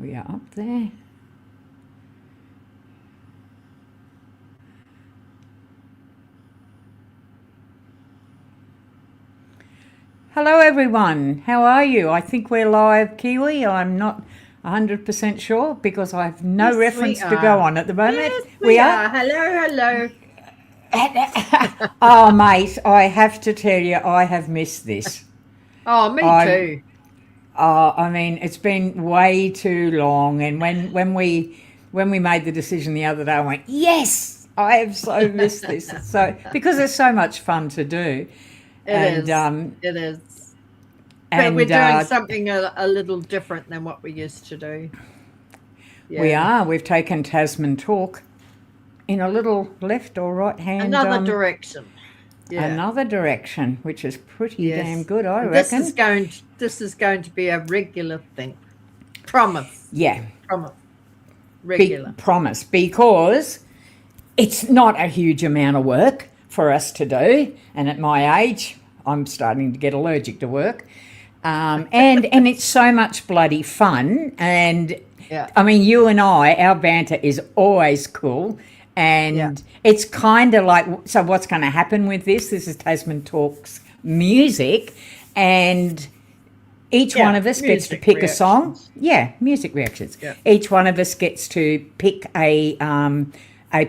We are up there. Hello everyone, how are you? I think we're live, Kiwi. I'm not 100% sure because I have no reference to go on at the moment. Yes, we are. Hello. Oh, mate, I have to tell you, I have missed this. Oh, me too. I mean, it's been way too long. And when we made the decision the other day, I went, yes, I have so missed this. So because it's so much fun to do. It is. But we're doing something a little different than what we used to do. Yeah. We are. We've taken Tasman Talk in a little left or right hand. Another direction. Yeah. Another direction, which is pretty damn good, I reckon. This is going to be a regular thing. Promise. Yeah. Promise. Regular. Promise, because it's not a huge amount of work for us to do. And at my age, I'm starting to get allergic to work. And it's so much bloody fun. And I mean, you and our banter is always cool. And it's kind of like, so what's going to happen with this? This is Tasman Talks music. And each one of us gets to pick a song. Yeah, music reactions. Yeah. Each one of us gets to pick a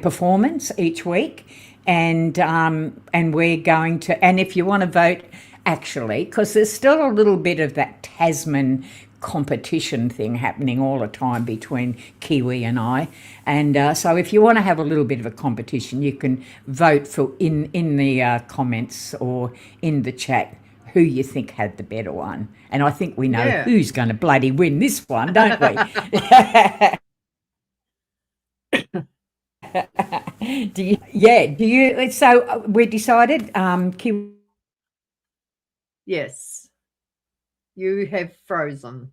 performance each week. And we're going to, and if you want to vote, actually, because there's still a little bit of that Tasman competition thing happening all the time between Kiwi and I. And so if you want to have a little bit of a competition, you can vote for in the comments or in the chat who you think had the better one. And I think we know who's going to bloody win this one, don't we? Do you? So we decided, Kiwi. Yes. You have frozen.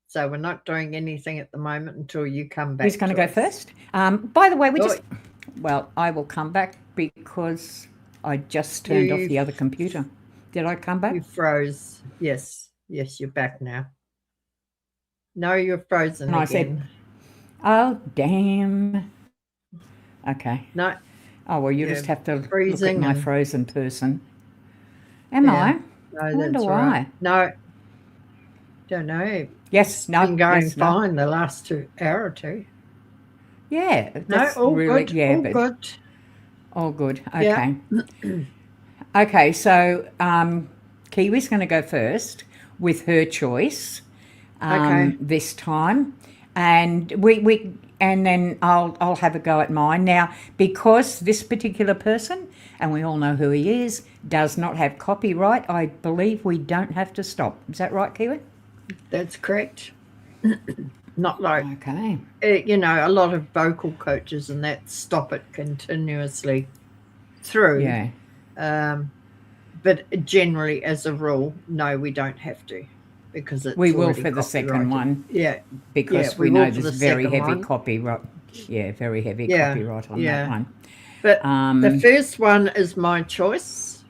So we're not doing anything at the moment until you come back. Who's going to go first? By the way, I will come back because I just turned off the other computer. Did I come back? You froze. Yes, you're back now. No, you're frozen again. I said, oh, damn. Okay. No. Oh, well, you just have to look at my frozen person. Am I? No, I wonder why. Right. No. Don't know. Yes, no. It's been going fine the last hour or two. Yeah. That's all really good. Yeah, all good. All good. Okay. Yeah. Okay, so Kiwi's going to go first with her choice this time. And and then I'll have a go at mine. Now, because this particular person, and we all know who he is, does not have copyright, I believe we don't have to stop. Is that right, Kiwi? That's correct. Not like, a lot of vocal coaches and that stop it continuously through. Yeah. But generally, as a rule, no, we don't have to. Because we will for the second one. Yeah. Because we know there's very heavy copyright. Yeah, very heavy copyright on that one. But the first one is my choice.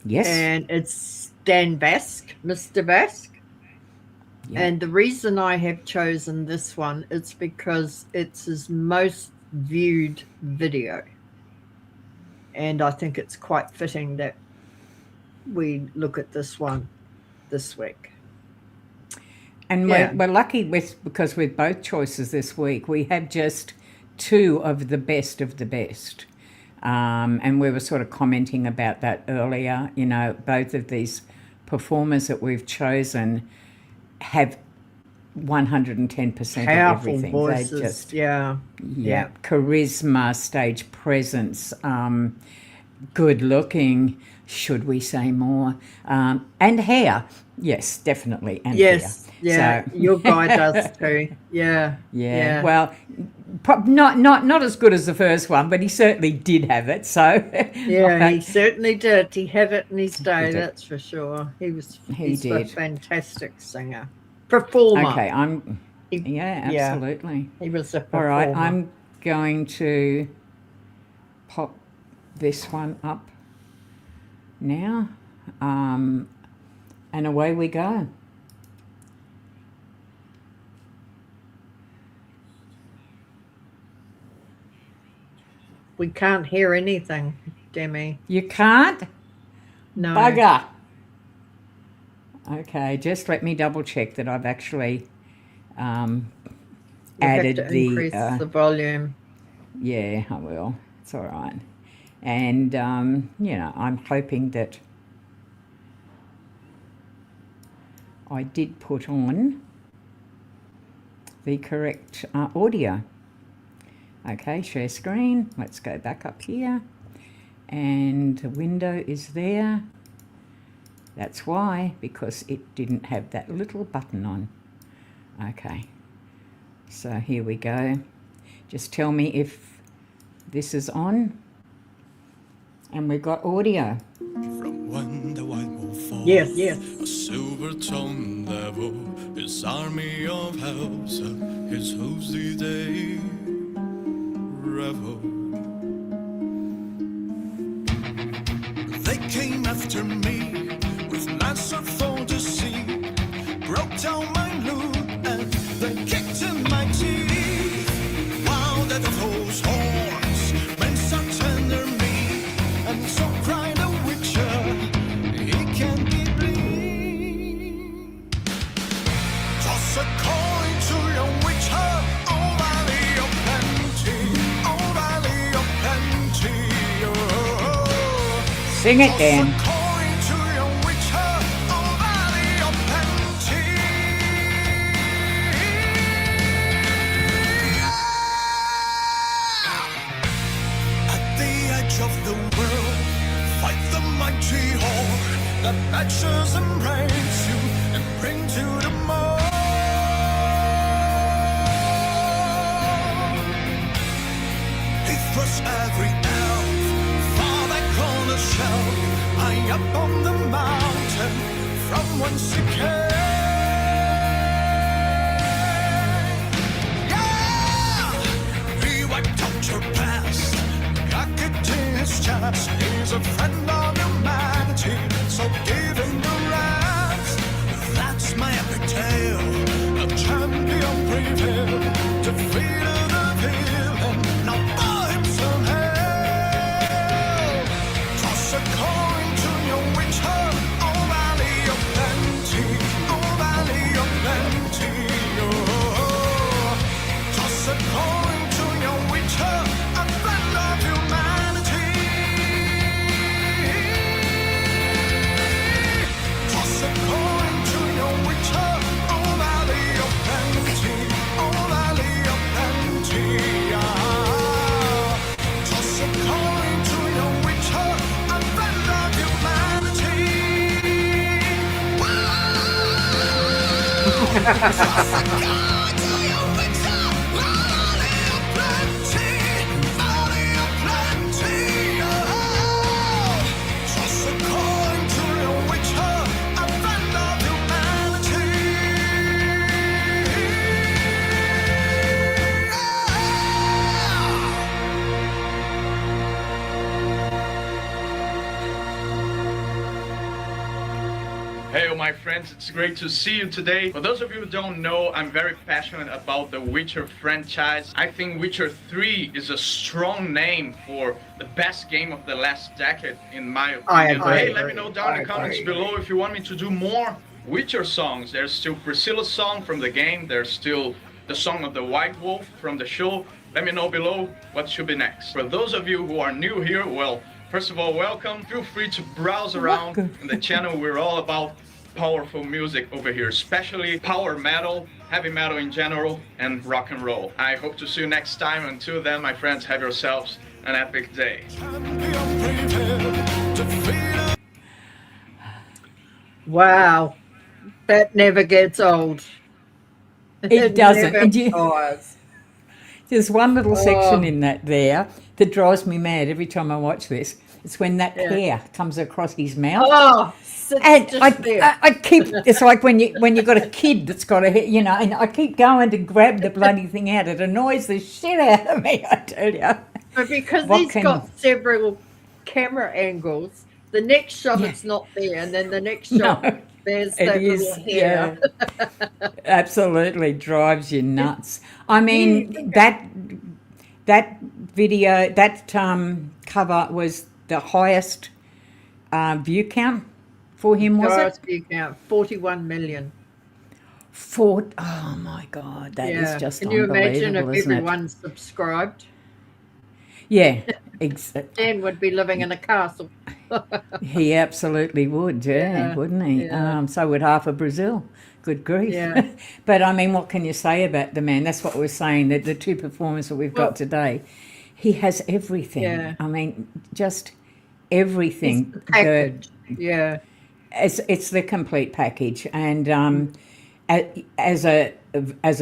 Yes. And it's Vasc, Mr. Vasc. Yeah. And the reason I have chosen this one is because it's his most viewed video. And I think it's quite fitting that we look at this one this week. And we're lucky because with both choices this week, we have just two of the best of the best. And we were sort of commenting about that earlier. You know, both of these performers that we've chosen have 110% Powerful of everything. Voices. They just, yeah, charisma, stage presence, good looking, should we say more, and hair. Yes, definitely, and hair. Yeah, so. Your guy does too. Yeah. Well, not as good as the first one, but he certainly did have it. So yeah, he certainly did. He had it in his day. That's for sure. He's a fantastic singer, performer. Okay, absolutely. He was a performer. All right, I'm going to pop this one up now, and away we go. We can't hear anything, Demi. You can't? No. Bugger. Okay, just let me double check that I've actually added have to increase the volume. Yeah, I will. It's all right. And, you know, I'm hoping that I did put on the correct audio. Okay, share screen. Let's go back up here. And the window is there. That's why, because it didn't have that little button on. Okay, so here we go. Just tell me if this is on. And we've got audio. From when the white wolf falls, Yes. a silver tongue level, his army of helps, his hooves do they revel. They came after me with mass of foe to see, broke down my loot and they kicked in my teeth. Wow, that the foe's horns went so tender me, and so cried the witcher, he can't be bleed. Toss a coin to your witcher, oh valley of plenty, oh valley of plenty, oh. Sing it, Dan. Toss a coin to your witcher, oh valley of plenty. At the edge of the world, fight the mighty horde that matches and breaks you and bring to the mold. He thrusts every elf far back on the shelf, high up on the mountain from whence he came. Yeah! He wiped out your past, cock it in his chest. He's a friend of humanity, so give him the rest. That's my epic tale, a champion prevailed, defeated the villain, now buy him some hell. Toss a coin to your witcher, oh valley of plenty, oh valley of plenty, oh. Toss a coin to your witcher, a friend of humanity. Toss a coin to your witcher, oh valley of plenty, oh valley of plenty, ah. Toss a coin to your witcher, a friend of humanity. Toss a coin to your witcher, valley of plenty, valley of plenty, oh. Toss a coin to your witcher, a friend of humanity. Hey, my friends, it's great to see you today. For those of you who don't know, I'm very passionate about the Witcher franchise. I think Witcher 3 is a strong name for the best game of the last decade, in my opinion. I agree. Hey, let me know down in the comments below if you want me to do more Witcher songs. There's still Priscilla's song from the game. There's still the song of the White Wolf from the show. Let me know below what should be next. For those of you who are new here, well, first of all, welcome. Feel free to browse around in the channel. We're all about powerful music over here, especially power metal, heavy metal in general, and rock and roll. I hope to see you next time. Until then, my friends, have yourselves an epic day. Wow. That never gets old. It doesn't. never And you- tires. There's one little section Oh. in that there that drives me mad every time I watch this. It's when that Yeah. hair comes across his mouth. Oh, sits And just there. I keep, it's like when you've got a kid that's got a hair, you know, and I keep going to grab the bloody thing out. It annoys the shit out of me, I tell you. But because What he's can- got several camera angles, the next shot Yeah. it's not there, and then the next shot No, there's it that is, little hair. yeah. Absolutely drives you nuts. I mean, that that video, that cover was the highest view count for him, was Highest it? view count, 41 million. Oh my God, that is just Can you imagine if unbelievable, isn't it? everyone subscribed? Yeah, Dan would be living in a castle. he absolutely would, Yeah, wouldn't he? yeah. So would half of Brazil. Good grief. Yeah. But I mean, what can you say about the man? That's what we're saying, that the two performers that we've Well, got today, he has everything. Yeah. I mean, just It's everything. the package. Yeah. It's the complete package. And as a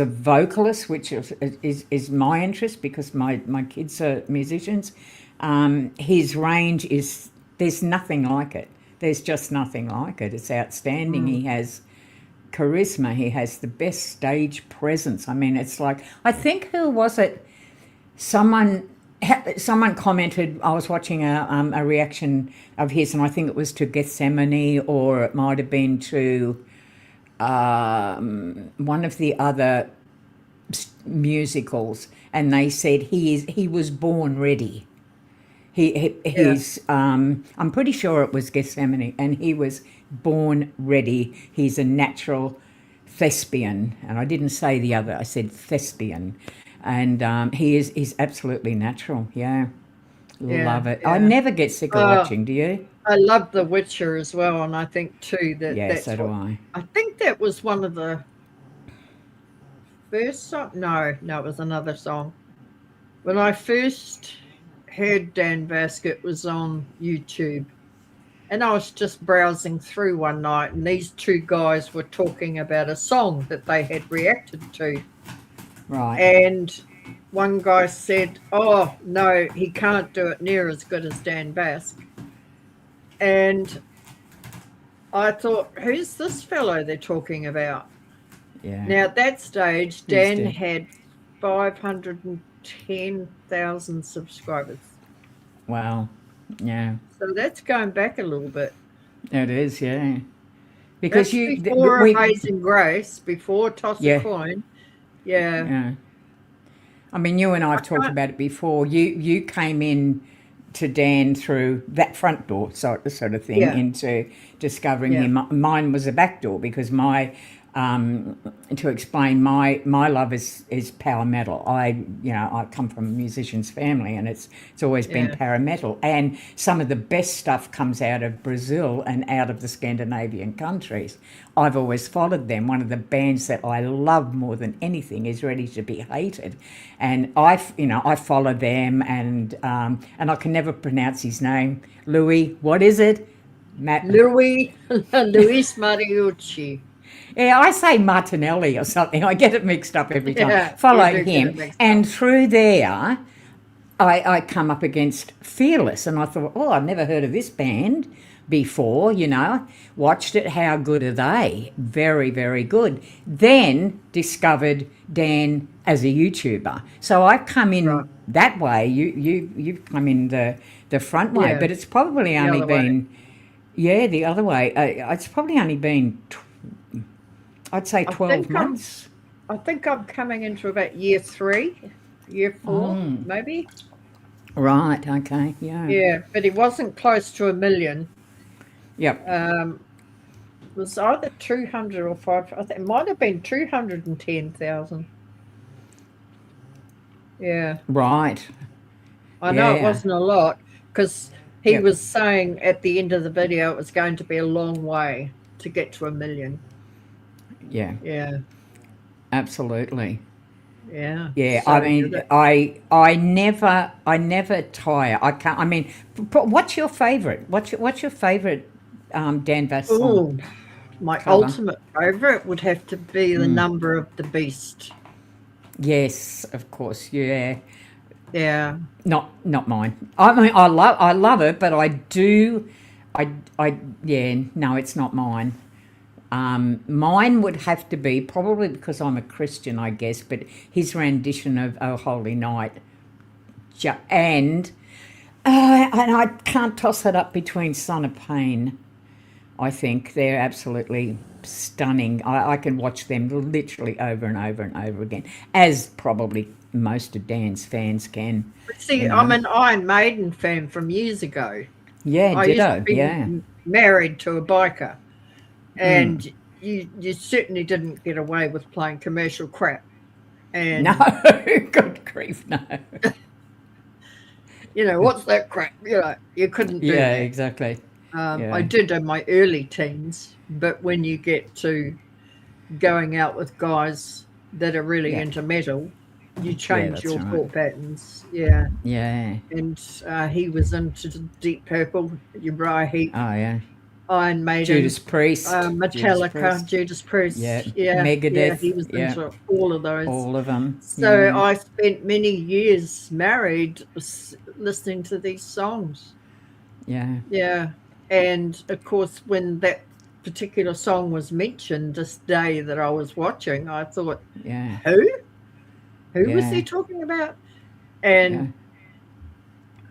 vocalist, which is my interest because my kids are musicians, his range is, there's nothing like it. There's just nothing like it. It's outstanding. He has charisma. He has the best stage presence. I mean, it's like, I think, who was it? Someone commented, I was watching a reaction of his, and I think it was to Gethsemane, or it might have been to one of the other musicals, and they said he was born ready. He's I'm pretty sure it was Gethsemane, and he was born ready. He's a natural thespian, and I didn't say the other, I said thespian, and he's absolutely natural. Yeah, love it. I never get sick of watching. Do you? I love The Witcher as well, and I think too that that's so do I. I think that was one of the first song. No, it was another song. When I first heard Dan Vasc, it was on YouTube, and I was just browsing through one night, and these two guys were talking about a song that they had reacted to. Right. And one guy said, "Oh no, he can't do it near as good as Dan Vasc." And I thought, who's this fellow they're talking about? Yeah. Now at that stage, Dan dead? had 510,000 subscribers. Wow. Yeah. So that's going back a little bit. It is. Yeah. Because That's before Amazing Grace, before Toss a Coin. Yeah. Yeah. I mean, you and I have talked about it before. You came in to Dan through that front door sort of thing, into discovering him. Mine was a back door, because my to explain, my love is power metal. I come from a musician's family, and it's always been power metal, and some of the best stuff comes out of Brazil and out of the Scandinavian countries. I've always followed them. One of the bands that I love more than anything is Ready to Be Hated, and I follow them, and I can never pronounce his name. Louis, what is it? Luis Mariucci. Yeah, I say Martinelli or something. I get it mixed up every time. Yeah, Follow you do get it him. mixed And up. through there, I come up against Fearless. And I thought, I've never heard of this band before, Watched it. How good are they? Very, very good. Then discovered Dan as a YouTuber. So I've come in that way. You've come in the front way. Yeah. But it's probably only other way. been... Yeah, the other way. It's probably only been... I'd say 12 months. I think I'm coming into about year 3, year 4, maybe. Right, okay, yeah. Yeah, but he wasn't close to 1 million. Yep. It was either 200 or 5. I think it might have been 210,000. Yeah. Right. I know it Yeah. wasn't a lot, because he Yep. was saying at the end of the video it was going to be a long way to get to 1 million. Yeah, Yeah. absolutely. Yeah. Yeah, So I mean, I never tire. I can't. I mean, what's your favourite? What's your favourite Dan Vasc song? Ooh, my Cover. ultimate favourite would have to be The Number of the Beast. Yes, of course. Yeah, Yeah. not mine. I mean, I love it, but I no, it's not mine. Mine would have to be, probably because I'm a Christian, I guess, but his rendition of "Oh Holy Night," and I can't toss it up between "Son of Pain." I think they're absolutely stunning. I can watch them literally over and over and over again, as probably most of Dan's fans can. See, you know. I'm an Iron Maiden fan from years ago. Yeah, I used to ditto. be Yeah. married to a biker, and you certainly didn't get away with playing commercial crap. And No, good grief, no. you know, what's that crap? You know, you couldn't do Yeah, that. exactly. Yeah. I did in my early teens, but when you get to going out with guys that are really Yeah. into metal, you change that's your right. thought patterns. Yeah. Yeah. And he was into Deep Purple, Uriah Heep, Oh, yeah. Iron Maiden, Judas Priest. Metallica, Judas Priest. Yeah. Yeah, Megadeth. he was Yeah. into all of those. All of them. So yeah. I spent many years married listening to these songs. Yeah. Yeah. And of course, when that particular song was mentioned this day that I was watching, I thought, Yeah. who was Yeah. he talking about? And Yeah.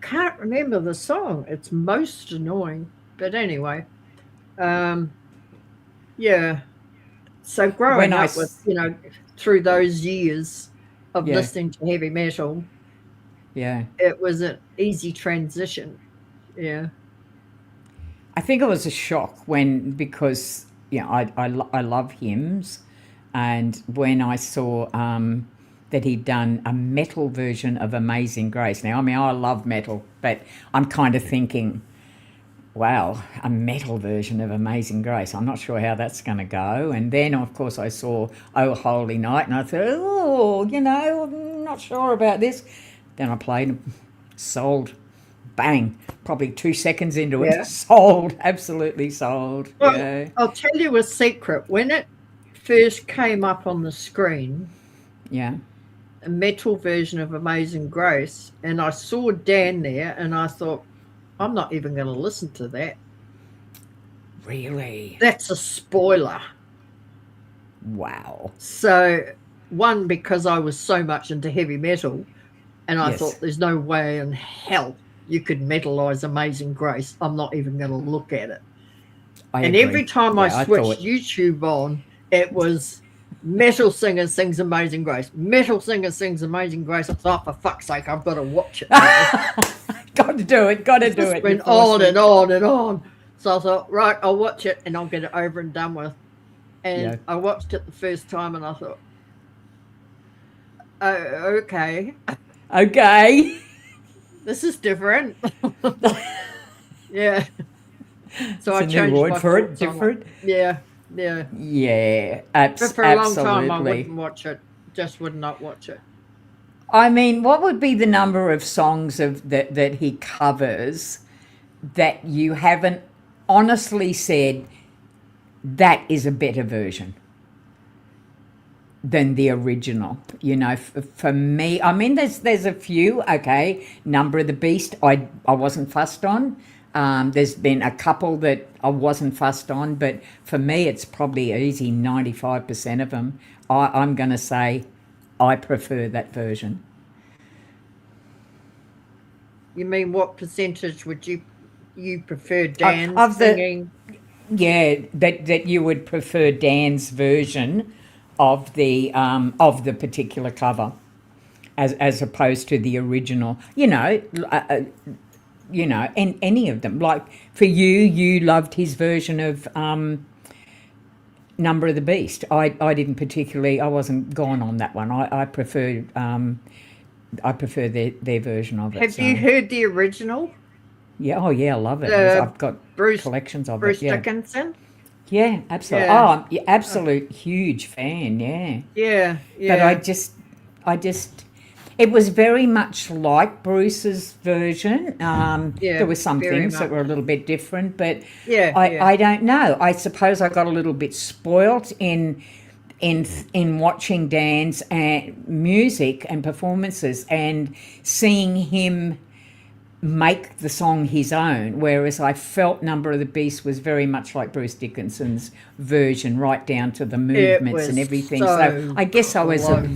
can't remember the song. It's most annoying. But anyway, yeah. So growing up with, you know, through those years of Yeah. listening to heavy metal, Yeah. it was an easy transition. Yeah. I think it was a shock because you know I love hymns, and when I saw that he'd done a metal version of Amazing Grace. Now, I mean, I love metal, but I'm kind of thinking, wow, a metal version of Amazing Grace. I'm not sure how that's going to go. And then, of course, I saw Oh Holy Night, and I thought, oh, you know, I'm not sure about this. Then I played, sold. Bang, probably 2 seconds into it, Yeah. sold, absolutely sold. Well, yeah, I'll tell you a secret. When it first came up on the screen, yeah, a metal version of Amazing Grace, and I saw Dan there, and I thought, I'm not even going to listen to that. really, That's a spoiler. wow, So, one, because I was so much into heavy metal, and I Yes. thought there's no way in hell you could metalize Amazing Grace. I'm not even going to look at it. I And agree. every time Yeah, I switched YouTube on, it was metal singer sings Amazing Grace. Metal singer sings Amazing Grace. I thought, for fuck's sake, I've got to watch it. got to do it, got to do This it. went You forced on me. and on and on. So I thought, right, I'll watch it and I'll get it over and done with. And Yeah. I watched it the first time and I thought, oh, okay, Okay. this is different. Yeah. So I It's a changed new word my for it. thoughts on Different. Yeah, yeah. Yeah, But for a long absolutely. time, I wouldn't watch it. Just would not watch it. I mean, what would be the number of songs of that he covers that you haven't honestly said that is a better version than the original? You know, for me, I mean, there's a few. Okay, Number of the Beast, I wasn't fussed on. There's been a couple that I wasn't fussed on, but for me, it's probably easy 95% of them. I'm going to say I prefer that version. You mean what percentage would you prefer Dan of the- singing? Yeah, that you would prefer Dan's version of the particular cover, as opposed to the original. You know, and any of them. Like for you loved his version of Number of the Beast. I didn't particularly. I wasn't gone on that one. I preferred. I prefer their version of it. Have you heard the original? Yeah. Oh, yeah. I love it. I've got collections of Bruce it. Yeah. Dickinson? Yeah. Absolutely. Yeah. Oh, I'm absolute huge fan. Yeah. Yeah, yeah. But I just, it was very much like Bruce's version. There were some very things that much. were a little bit different, but Yeah, I don't know. I suppose I got a little bit spoilt in watching Dan's music and performances and seeing him make the song his own, whereas I felt Number of the Beast was very much like Bruce Dickinson's version, right down to the movements and was everything. so So I guess I was close.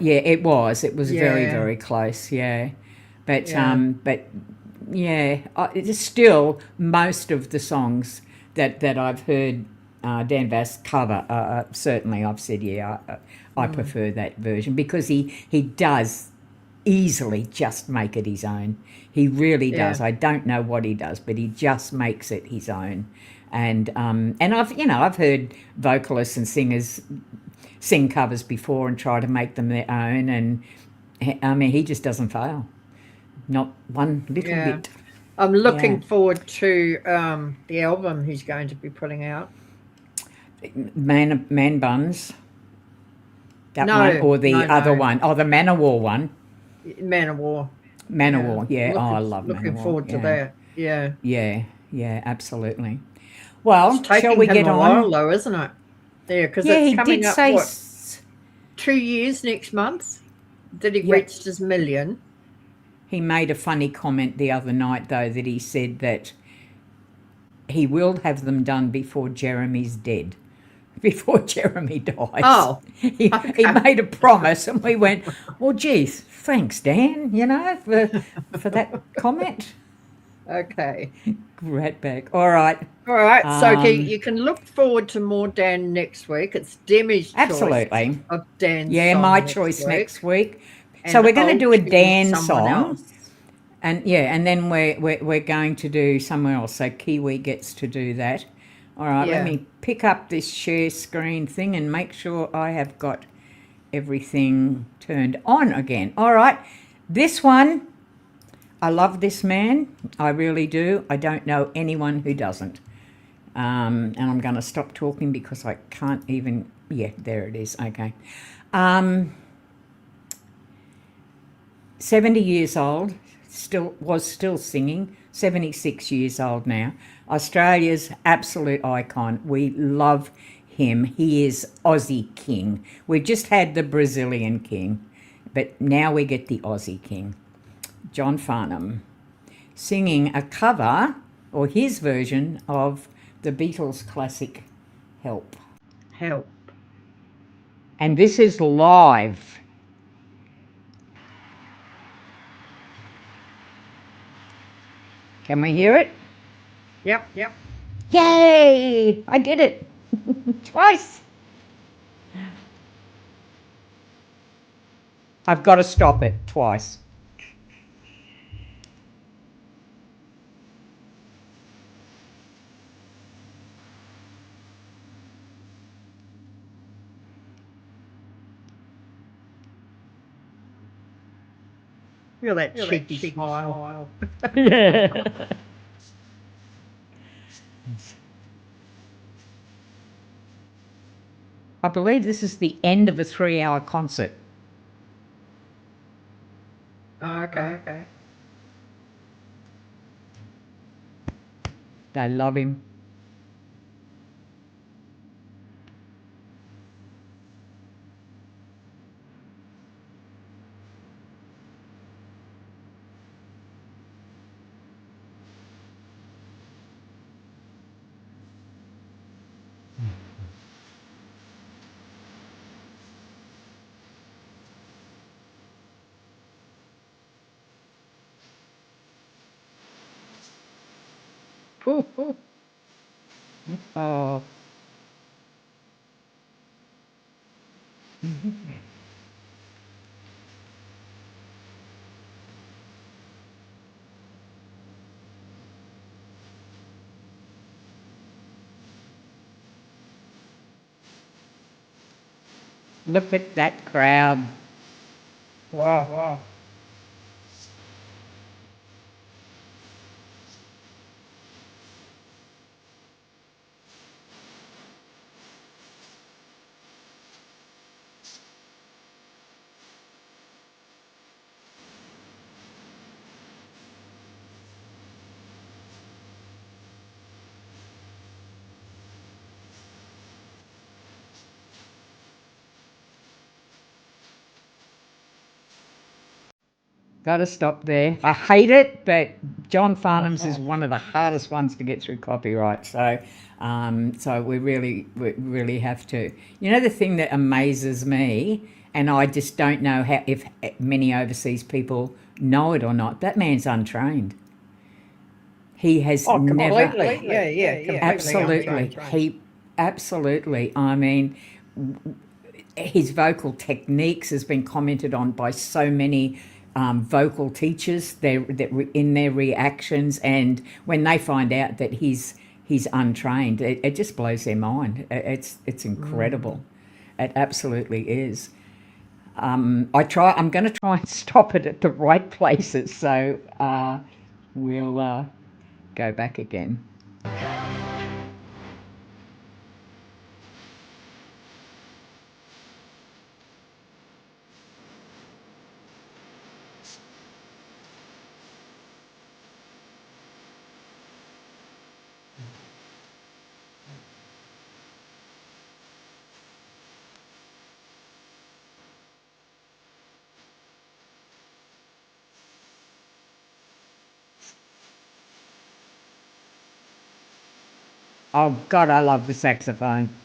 yeah, it was very, Yeah. very close. Yeah, but Yeah. yeah, it's still most of the songs that I've heard Dan Vasc cover, certainly I've said, I prefer that version because he does easily just make it his own. He really does. I don't know what he does, but he just makes it his own. And I've heard vocalists and singers sing covers before and try to make them their own, and I mean, he just doesn't fail, not one little bit. I'm looking forward to the album he's going to be putting out. Man Buns. That one or the other one? Oh, the Manowar one. Manowar. Manowar, I love Manowar. Looking forward to that. Yeah. Yeah, absolutely. Well, it's shall we get on? While, though, isn't it? Yeah, because it's coming up, say 2 years next month that he reached his million. He made a funny comment the other night, though, that he said that he will have them done before Jeremy's dead, before Jeremy dies. Oh. He made a promise, and we went, well, geez, thanks, Dan, for that comment. Okay. Ratbag. All right. So you can look forward to more Dan next week. It's Demi's choice of Dan's song my choice week. Next week. And so we're going to do a Dan someone song. else. And then we're going to do somewhere else. So Kiwi gets to do that. All right, let me pick up this share screen thing and make sure I have got everything turned on again. All right, this one, I love this man. I really do. I don't know anyone who doesn't. And I'm going to stop talking because I can't even... Yeah, there it is. Okay. 70 years old, still singing, 76 years old now. Australia's absolute icon. We love him. He is Aussie King. We've just had the Brazilian King, but now we get the Aussie King. John Farnham singing a cover, or his version, of the Beatles classic Help. And this is live. Can we hear it? Yep. Yay! I did it. Twice. I've got to stop it twice. Feel that cheeky smile. Yeah. I believe this is the end of a 3-hour concert. Oh, okay. They love him. Oh. Look at that crowd. Wow. Got to stop there. I hate it, but John Farnham's is one of the hardest ones to get through copyright. So we really have to. You know, the thing that amazes me, and I just don't know if many overseas people know it or not, that man's untrained. He has never... Completely. Yeah, absolutely. absolutely. I mean, his vocal techniques has been commented on by so many vocal teachers in their reactions, and when they find out that he's untrained, it just blows their mind. It's incredible. It absolutely is. I'm going to try and stop it at the right places, so we'll go back again. Oh, God, I love the saxophone.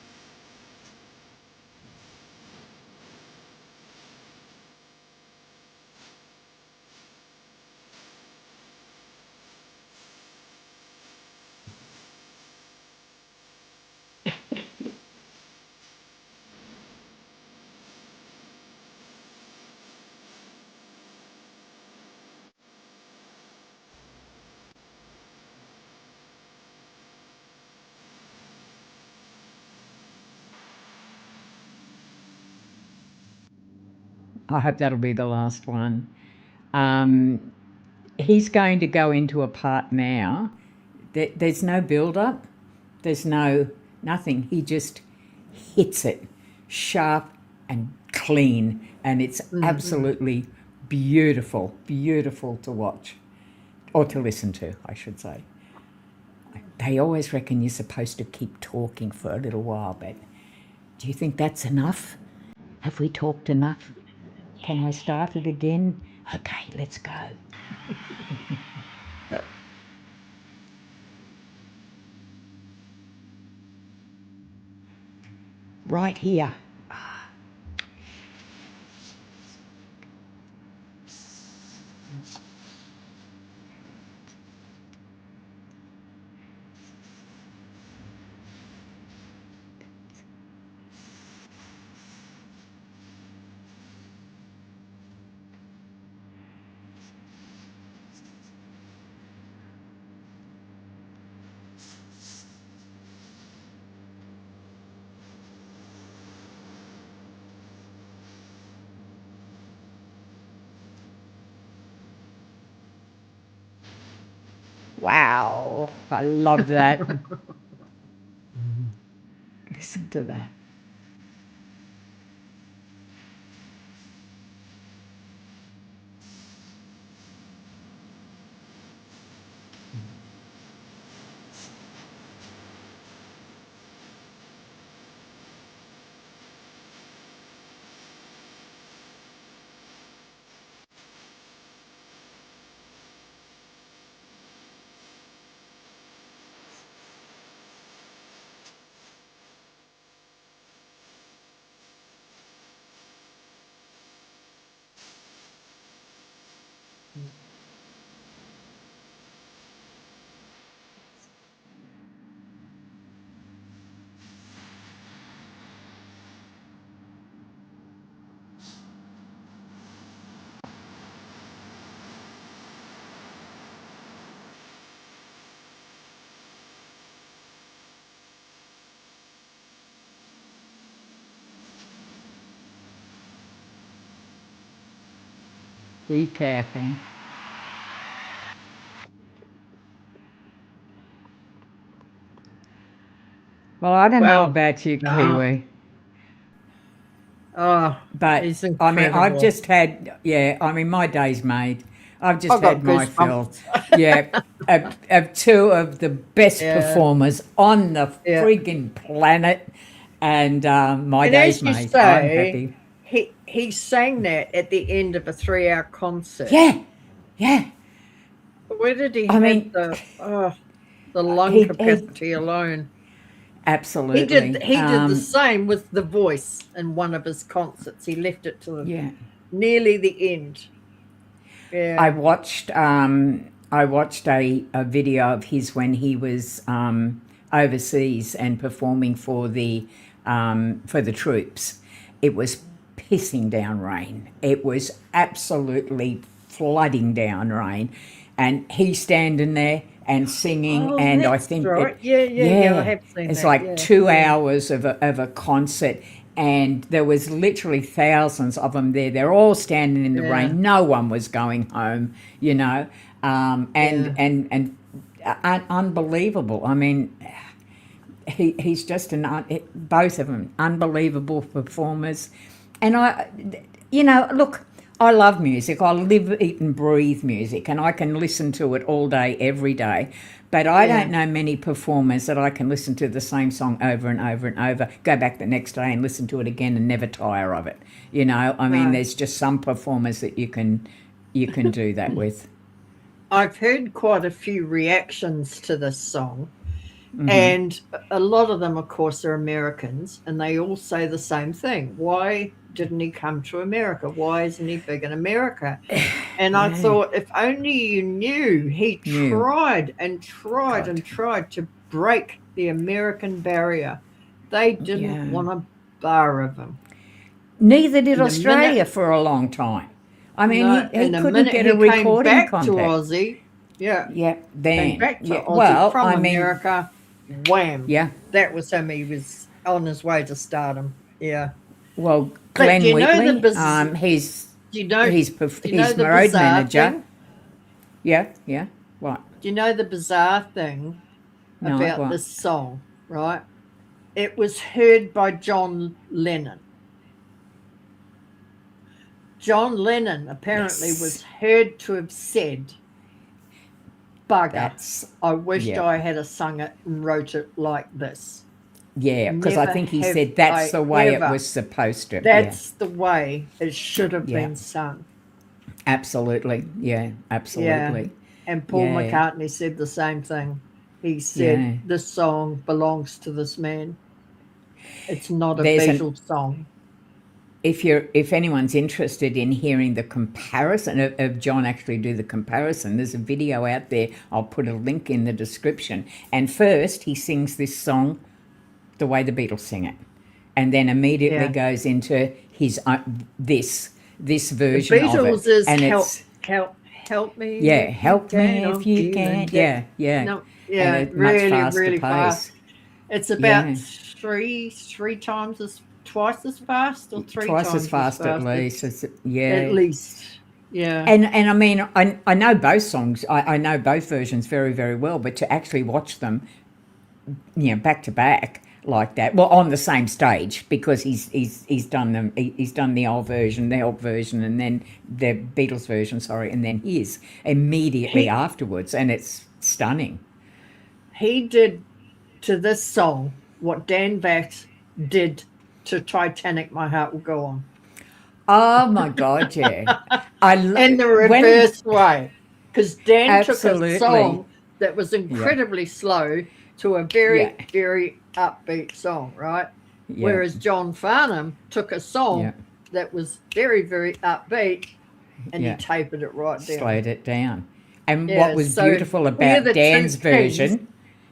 I hope that'll be the last one. He's going to go into a part now. There's no build-up. There's nothing. He just hits it sharp and clean, and it's absolutely beautiful to watch, or to listen to, I should say. They always reckon you're supposed to keep talking for a little while, but do you think that's enough? Have we talked enough? Can I start it again? Okay, let's go. Right here. Wow, I love that. Listen to that. Be careful. Well, I don't know about you, Kiwi, Oh, but it's I mean, incredible. I've just had, my day's made. I've just I've got had my fill, goosebumps. of two of the best Yeah. performers on the Yeah. friggin' planet, and my And day's as you made. I'm say, happy. he sang that at the end of a 3-hour concert. Yeah. Where did he I have mean, the lung he- capacity alone? Absolutely. He did the same with the voice in one of his concerts. He left it to nearly the end. Yeah. I watched a video of his when he was overseas and performing for the troops. It was pissing down rain. It was absolutely flooding down rain, and he's standing there and singing, and I think right. I have seen it's that. like 2 hours of a concert, and there was literally thousands of them there. They're all standing in the rain. No one was going home, you know, and unbelievable. I mean, he's just both of them unbelievable performers. And look, I love music. I live, eat and breathe music, and I can listen to it all day, every day. But I don't know many performers that I can listen to the same song over and over and over, go back the next day and listen to it again and never tire of it. You know, I mean, there's just some performers that you can do that with. I've heard quite a few reactions to this song. And a lot of them, of course, are Americans, and they all say the same thing. Why didn't he come to America? Why isn't he big in America? And I thought, if only you knew, he tried and tried and tried to break the American barrier. They didn't want a bar of him. Neither did Australia for a long time. I mean, he couldn't get a recording came back contact. to Aussie. Then. Came back to Aussie from America. Wham. Yeah. That was him. He was on his way to stardom. Yeah. Well, Glenn Wheatley, he's my road manager. Thing? Yeah. What? Do you know the bizarre thing about this song, right? It was heard by John Lennon. John Lennon apparently was heard to have said, "Bugger, I wished I had a sung it and wrote it like this." Yeah, because I think he said that's the way it was supposed to. That's the way it should have been sung. Absolutely. Yeah, absolutely. Yeah. And Paul McCartney said the same thing. He said, this song belongs to this man. It's not a Beatles song. If anyone's interested in hearing the comparison of John actually do the comparison, there's a video out there. I'll put a link in the description. And first he sings this song the way the Beatles sing it, and then immediately goes into his this version the Beatles of it. Is and help me. Yeah, help me if you can. Yeah. No, pace. really fast. It's about three times as twice as fast, or twice as fast at least. At least. Yeah. And I mean, I know both songs. I know both versions very, very well, but to actually watch them, back to back like that, well, on the same stage, because he's done them. He's done the old version, the Help version, and then the Beatles version, and then his immediately afterwards, and it's stunning. He did to this song what Dan Vasc did to Titanic, My Heart Will Go On. Oh my God, yeah. In the reverse way. Because Dan took Absolutely. a song that was incredibly slow to a very, very upbeat song, right? Yeah. Whereas John Farnham took a song that was very, very upbeat and he tapered it right down. Slowed it down. And what was beautiful about Dan's version,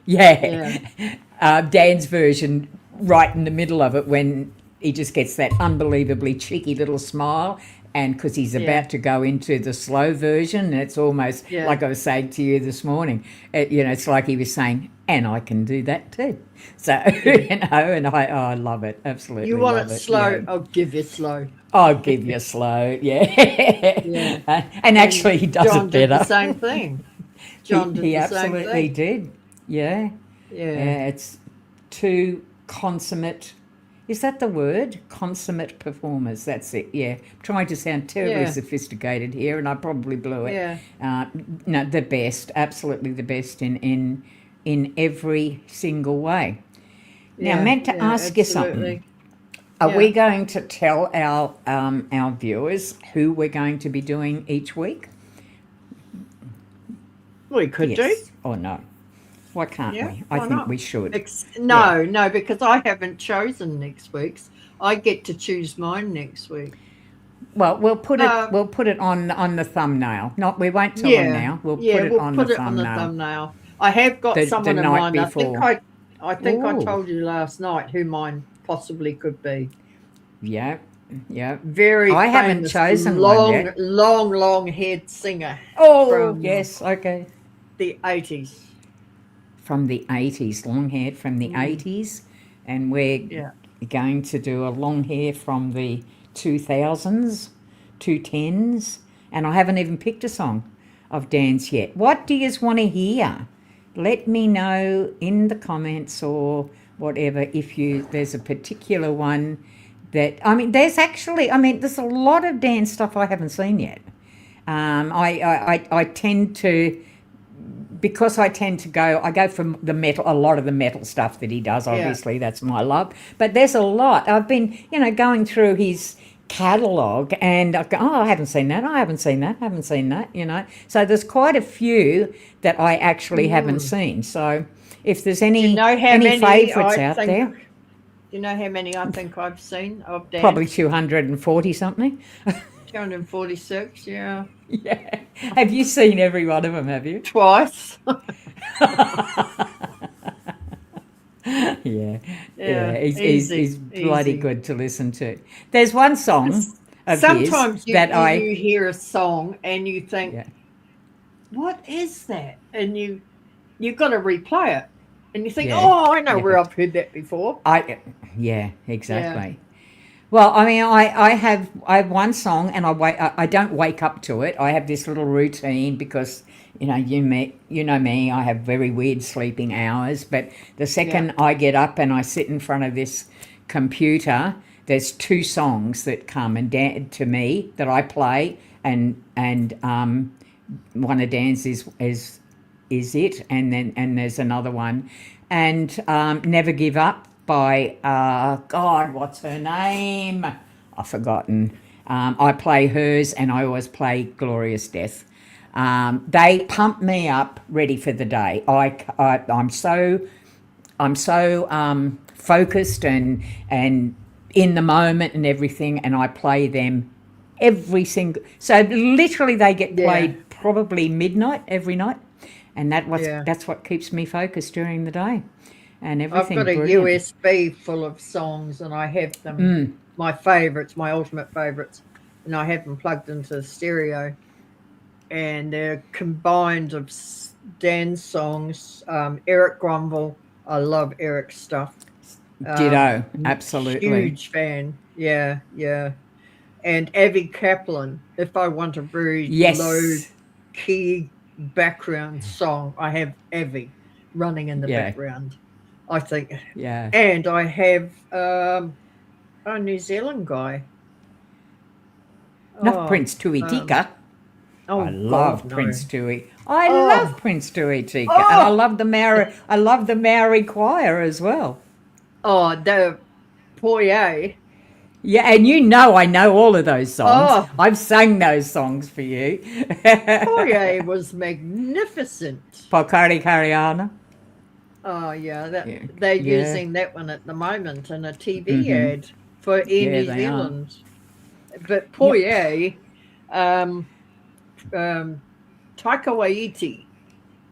Dan's version, right in the middle of it, when he just gets that unbelievably cheeky little smile, and because he's about to go into the slow version, and it's almost like I was saying to you this morning, it's like he was saying, and I can do that too. So, and I love it, absolutely. You want it slow, yeah. I'll give you slow. I'll give you slow, and actually he does John it better. Did the same thing. John did he the absolutely same thing. did, yeah. It's two consummate. Is that the word? Consummate performers. That's it. Yeah. I'm trying to sound terribly sophisticated here, and I probably blew it. Yeah. No, the best. Absolutely the best in every single way. Now, I meant to ask you something. Are we going to tell our viewers who we're going to be doing each week? We could do. Or no? Why can't we? I think we should. No, because I haven't chosen next week's. I get to choose mine next week. Well, we'll put it on the thumbnail. We won't tell them now. We'll put it on the thumbnail. I have got someone in mind. Before. I think I Ooh. told you last night who mine possibly could be. Yeah, yeah. Very I haven't famous, chosen one long, yet. long-haired singer Oh, from yes, okay. the 80s. From the 80s, long hair from the 80s. And we're Yeah. going to do a long hair from the 2000s, 2010s. And I haven't even picked a song of Dan's yet. What do you want to hear? Let me know in the comments or whatever if there's a particular one that, there's a lot of dance stuff I haven't seen yet. I tend to, because I go from the metal, a lot of the metal stuff that he does, obviously, that's my love. But there's a lot. I've been, going through his catalogue and I go, I haven't seen that, I haven't seen that, So there's quite a few that I actually haven't seen. So if there's any favourites out there. Do you know how many I think I've seen of dance? Probably 240 something. 246, yeah. Yeah. Have you seen every one of them, have you? Twice. Yeah. Easy, He's bloody easy. good to listen to. There's one song of Sometimes his that you hear a song and you think, Yeah. what is that? And you've got to replay it. And you think, Yeah. I know Yeah. where I've heard that before. Yeah, exactly. Well, I have one song, and I don't wake up to it. I have this little routine because you know me. I have very weird sleeping hours. But the second I get up and I sit in front of this computer, there's two songs that come to me that I play, and one of Dan's is it, and there's another one, and Never Give Up by God, what's her name? I've forgotten. I play hers, and I always play Glorious Death. They pump me up, ready for the day. I'm so focused and in the moment and everything, and I play them every single. So literally, they get played probably midnight every night, and that's what keeps me focused during the day. And everything. I've got a brilliant. USB full of songs, and I have them, my favourites, my ultimate favourites, and I have them plugged into the stereo. And they're combined of Dan's songs, Eric Grumble. I love Eric's stuff. Ditto, absolutely. Huge fan. Yeah. And Avi Kaplan, if I want a very low key background song, I have Avi running in the background. I think. Yeah. And I have a New Zealand guy. Not Prince Tuitika. I love Prince Tui. I love Prince Tuitika. And I love the Maori. I love the Maori choir as well. Oh, the Poye. Yeah, and I know all of those songs. Oh. I've sung those songs for you. Poye was magnificent. Pokari Kariana. Oh, yeah. They're using that one at the moment in a TV ad for Air New Zealand. But Poye, Taika Waiti,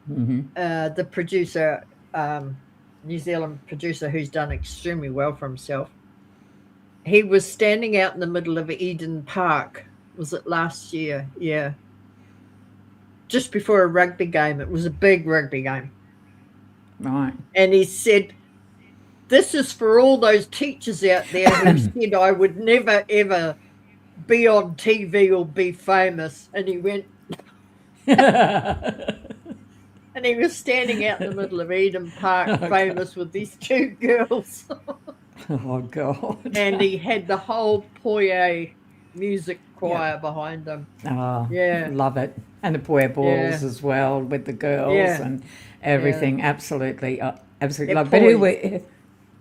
the producer, New Zealand producer who's done extremely well for himself, he was standing out in the middle of Eden Park. Was it last year? Yeah. Just before a rugby game. It was a big rugby game. Right. And he said, this is for all those teachers out there who said I would never, ever be on TV or be famous. And he went, and he was standing out in the middle of Eden Park, famous with these two girls. Oh, God. And he had the whole Poye music choir behind him. Oh, yeah. Love it. And the Poye balls as well with the girls and everything. Yeah. Absolutely. Absolutely love it. But who were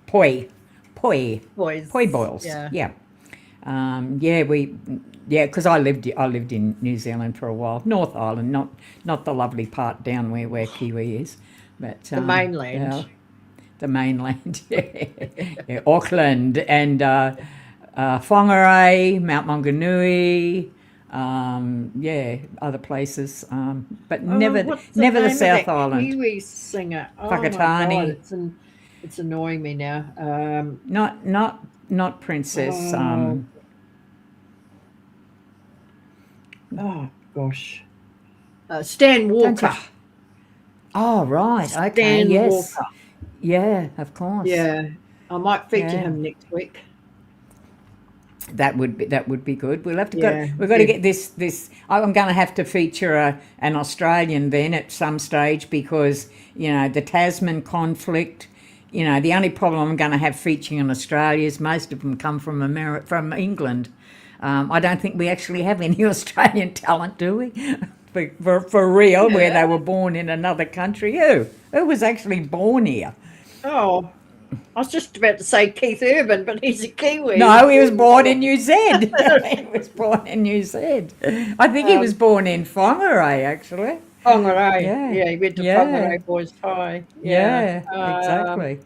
Poye boils. Yeah. Because I lived in New Zealand for a while. North Island, not the lovely part down where Kiwi is, but the mainland. The mainland, yeah. Auckland and Whangarei, Mount Maunganui, other places, but never the South Island. Kiwi singer, Whakatane. It's annoying me now. Not Princess. Oh gosh. Stan Don't you- Walker. Oh right, okay, Stan yes, Walker. yeah, of course. Yeah. I might feature Yeah. him next week. That would be good. We'll have to Yeah, go. We've got to yeah. get this. I'm going to have to feature an Australian then at some stage because the Tasman conflict. The only problem I'm going to have featuring in Australia is most of them come from England. I don't think we actually have any Australian talent, do we? For real, where they were born in another country. Who was actually born here? Oh, I was just about to say Keith Urban, but he's a Kiwi. No, he was born in New Zealand. He was born in New Zealand. I think he was born in Whangarei, actually. Whangarei. Yeah. Yeah, he went to Yeah. Whangarei Boys High. Yeah, exactly.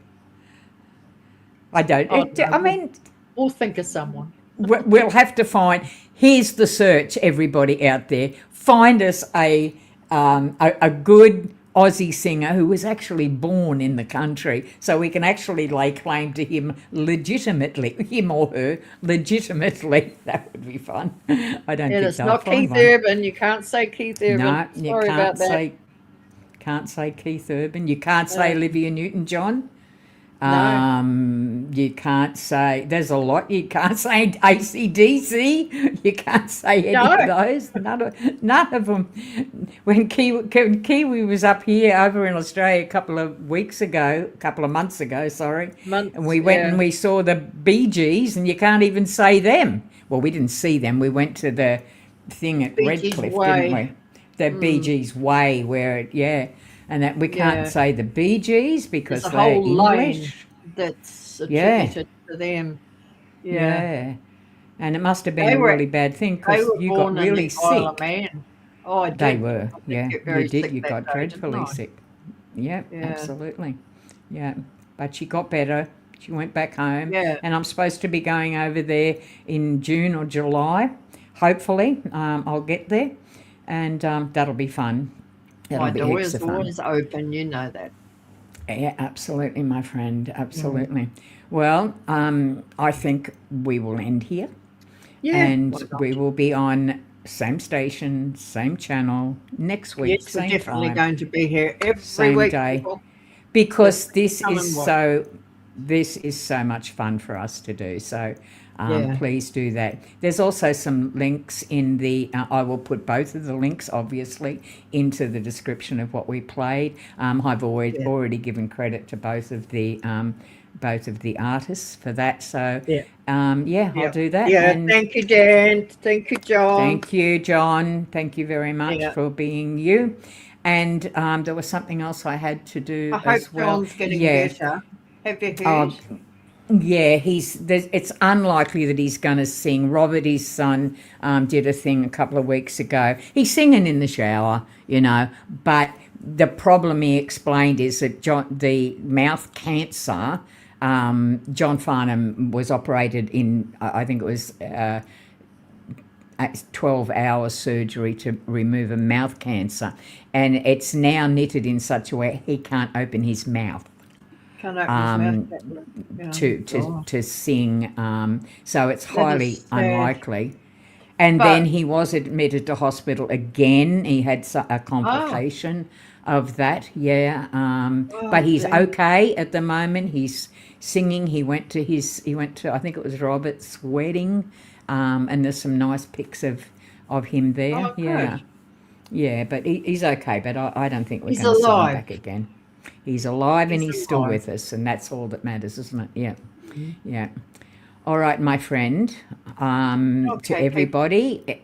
I don't. I mean, We'll think of someone. we'll have to find. Here's the search, everybody out there. Find us a good Aussie singer who was actually born in the country, so we can actually lay claim to him legitimately, him or her legitimately. That would be fun. I don't think It's they'll not find Keith one. Urban. You can't say Keith Urban. No, you Sorry about that. can't say Keith Urban. You can't say Olivia Newton-John. No. You can't say. There's a lot. You can't say AC/DC. You can't say any of those. None of them. When Kiwi was up here over in Australia a couple of months ago, sorry, and we went and we saw the Bee Gees, and you can't even say them. Well, we didn't see them. We went to the thing at Bee Gees Redcliffe, Way. didn't we? The Bee Gees Way, and that we can't say the Bee Gees because There's a they're whole line English. that's attributed to them. Yeah. And it must have been They a were- really bad thing They because were you got born really in the Isle of sick. Man. Oh, I did. They were, I did yeah. get very You did. sick You that got day, dreadfully didn't I? sick. Yeah, Yeah. absolutely. Yeah. But she got better. She went back home. Yeah. And I'm supposed to be going over there in June or July. Hopefully, I'll get there. And that'll be fun. That'll My be door heaps is of fun. always open. You know that. Yeah, absolutely, my friend. Absolutely. Well, I think we will end here. Yeah. And why not? we will be on same station, same channel next week, Yes, we're same definitely time, going to be here every same week. day. people. because this Come is and watch. so much fun for us to do. So Yeah. please do that. There's also some links in the. I will put both of the links, obviously, into the description of what we played. I've already given credit to both of the artists for that. So I'll do that. Yeah, And thank you, Dan. Thank you, John. thank you, John. Thank you very much Yeah. for being you. And there was something else I had to do I hope as well. John's getting Yeah. better. Have you heard? Yeah, it's unlikely that he's going to sing. Robert, his son, did a thing a couple of weeks ago. He's singing in the shower, but the problem he explained is that the mouth cancer, John Farnham was operated in, I think it was 12-hour surgery to remove a mouth cancer, and it's now knitted in such a way he can't open his mouth Can't open his mouth. to sing, so it's highly is sad. unlikely. And then he was admitted to hospital again. He had a complication of that, but he's okay at the moment. He's singing. He went to I think it was Robert's wedding, and there's some nice pics of him there. Oh, good. Yeah, but he's okay. But I don't think we're He's going to see him alive. back again. He's alive and He's he's still alive. with us, and that's all that matters, isn't it? Yeah, yeah. All right, my friend. To Okay, everybody,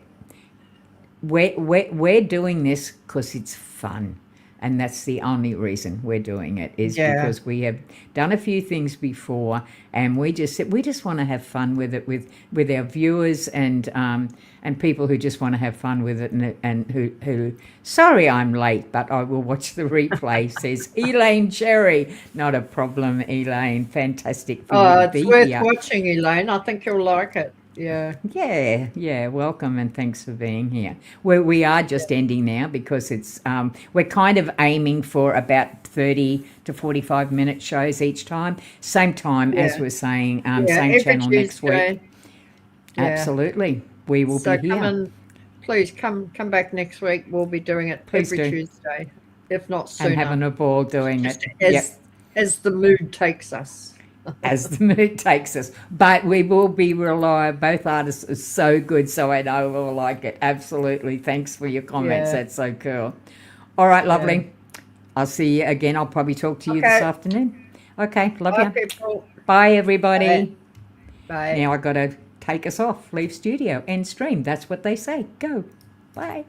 we're doing this because it's fun, and that's the only reason we're doing it is because we have done a few things before, and we just want to have fun with it with our viewers and people who just want to have fun with it and who sorry I'm late, but I will watch the replay. Says Elaine Cherry. Not a problem, Elaine. Fantastic for you to It's be worth here. watching, Elaine. I think you'll like it. Yeah. Yeah, welcome and thanks for being here. We are just ending now because it's we're kind of aiming for about 30 to 45-minute shows each time. Same time as we're saying, same every channel next week. Tuesday. Yeah. Absolutely. We will So be here. please come back next week. We'll be doing it Please every do. Tuesday, if not sooner. And having a ball doing Just it. as the mood takes us. As the mood takes us. But we will be reliable. Both artists are so good, so I know we'll like it. Absolutely. Thanks for your comments. Yeah. That's so cool. All right, lovely. I'll see you again. I'll probably talk to you this afternoon. Okay, love Bye, you. people. Bye, everybody. Bye. Now I got to take us off, leave studio, end stream. That's what they say. Go. Bye.